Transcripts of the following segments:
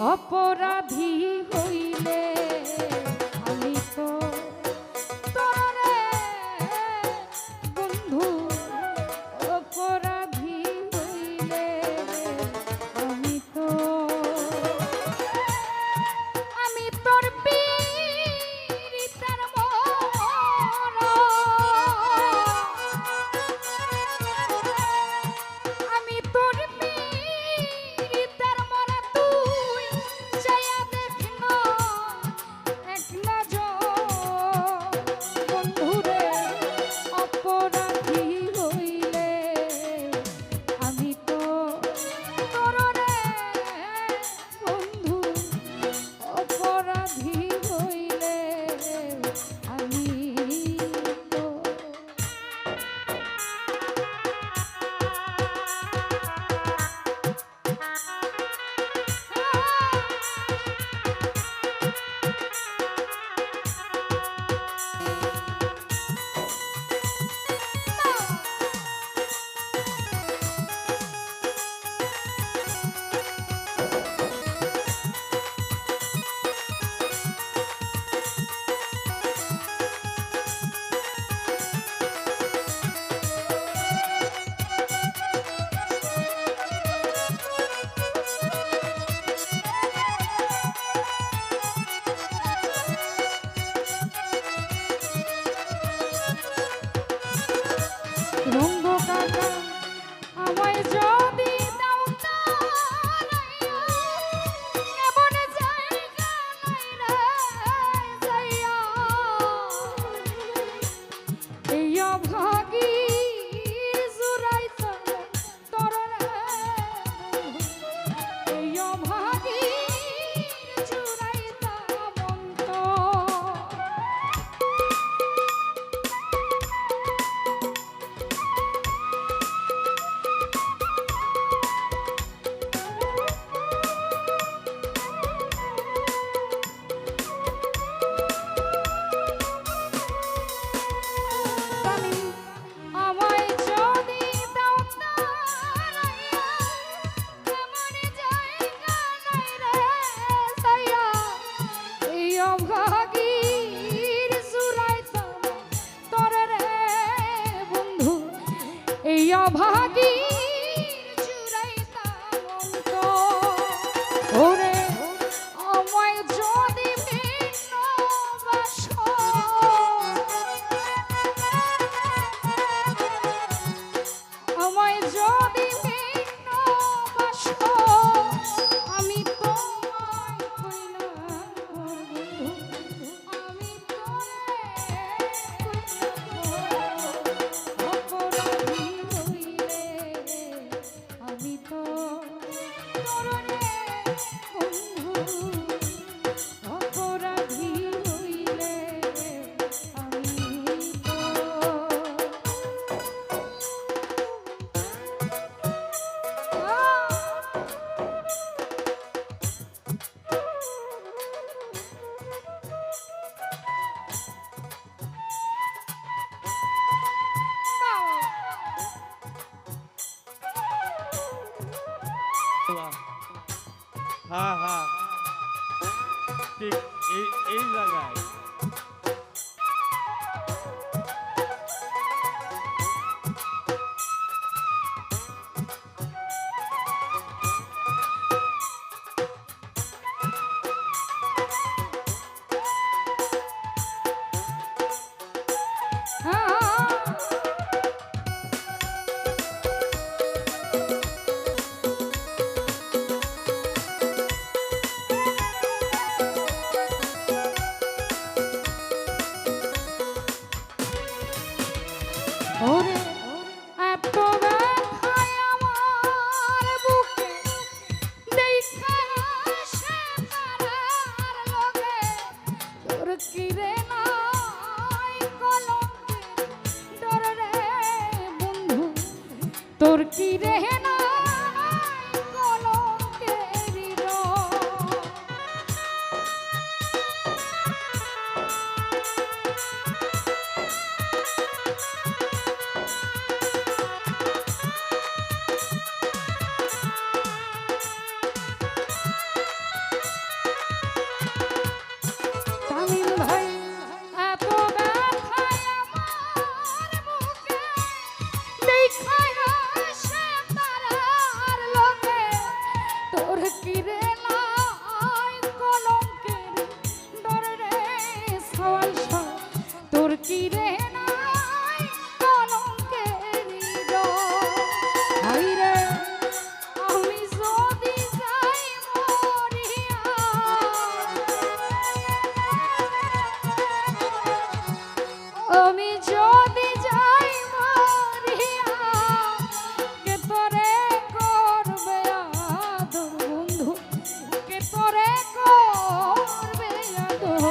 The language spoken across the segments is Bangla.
অপরাধী হইলে আমি তো তোরে বন্ধু অপরাধী হইলে আমি তোর পীড়িতার মরা আমি তোর পীড়িতার মরা তুই চাইয়া দেখ না এক নজর বন্ধুরে অপরাধী হইলে আমি তো তোরে বন্ধু অপরাধী হইলে আমি তো রঙ্গ কাকা আমায় যদি দাও তারাইয়া এমন জায়গা নাই রে যাইয়া এই অভাগী জুড়াইতা তররে এই অভাগী জুড়াইতা মন্ত আমায় যদি দাও তারাইয়া এমন জায়গা নাই রে যাইয়া এই অভাগীর জুড়াইতাম তরে রে বন্ধু এই অভাগীর জুড়াইতাম অন্ত ওরে আমায় যদি ভিন্ন বাসো আমায় যদি ভিন্ন বাসো আমি তোমায় কইলাম বন্ধু আমি তোরে অপরাধী হইলে আমি তো তোরে বন্ধু অপরাধী হইলে আমি তো হ্যাঁ হ্যাঁ ঠিক এই জায়গায় কিরে নাই কলঙ্কের ডরে রে সওয়াল সব তোর কিরে নাই কলঙ্কের ডর হায়রে আমি যদি যাই মরিয়া আমি যদি যাই মরিয়া কে তোরে করবে আদর বন্ধু কে তোরে করবে আদর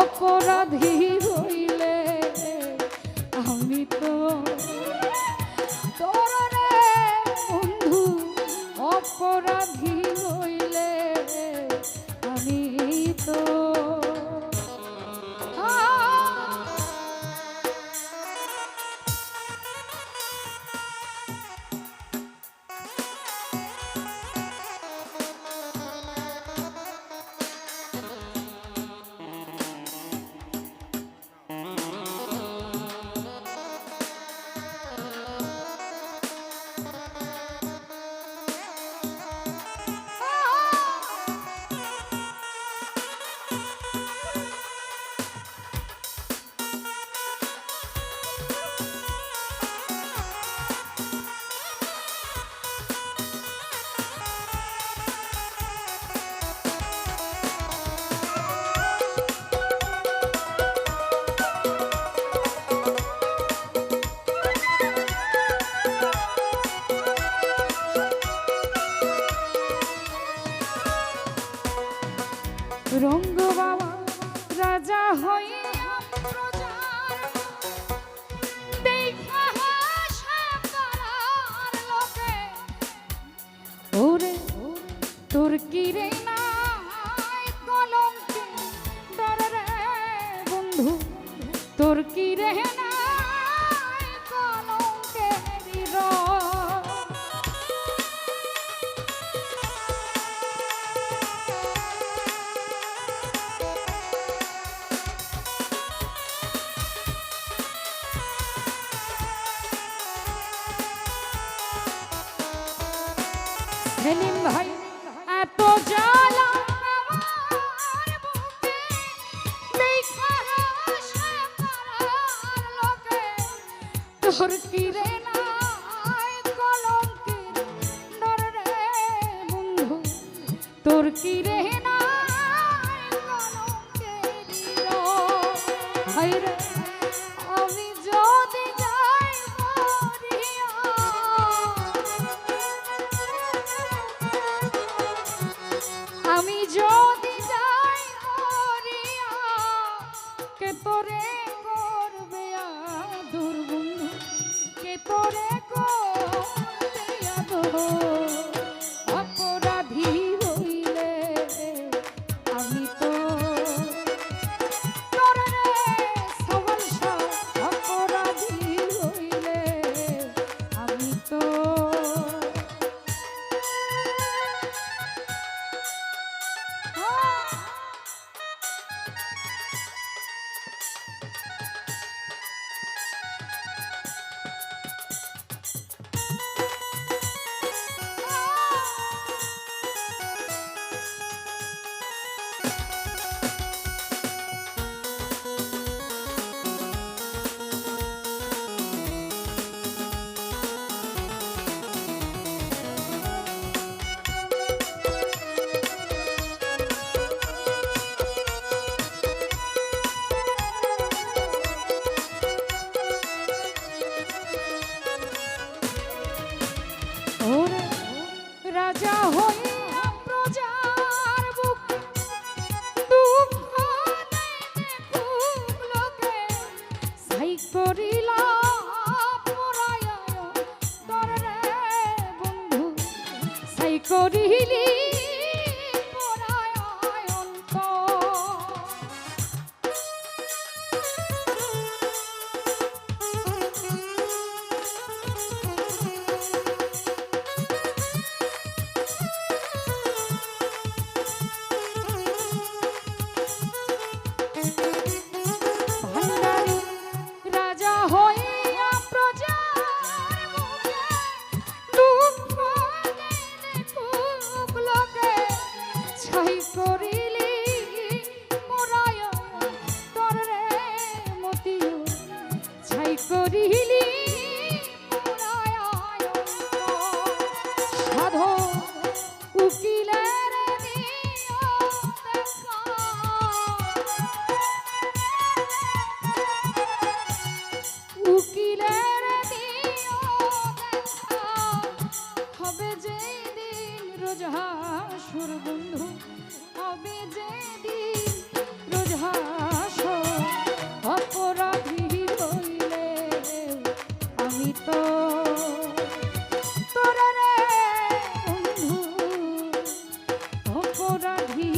অপরাধী হইলে আমি তো তোর রে বন্ধু অপরাধী হইলে আমি তো রঙ্গ বাবা রাজা হইয়া প্রজার দেখা হাসা পাড়ার লোকে ওরে তোর কিরে নাই কলঙ্কে ডরে রে বন্ধু তোর কিরে নাই কলঙ্কের ডর সেলিম ভাই এত জ্বালা আমার বুকে দেখা হাসা পাড়ার লোকে তোর কিরে নাই কলঙ্কের ডরে রে বন্ধু তোর কিরে নাই কলঙ্কের ডর হায়রে আমি যদি যাই মরিয়া আমি যদি যাই মরিয়া কে তোরে করবে আদর বন্ধু কে তোরে করবে আদর অপরাধী হইলে উকিলের দিও দেখা, উকিলের দিও দেখা, হবে যেদিন রোজ হাসুর বন্ধু, হবে যেদিন রোজ হাসুর। অপরাধী হইলে আমি তো তোর রে বন্ধু, অপরাধী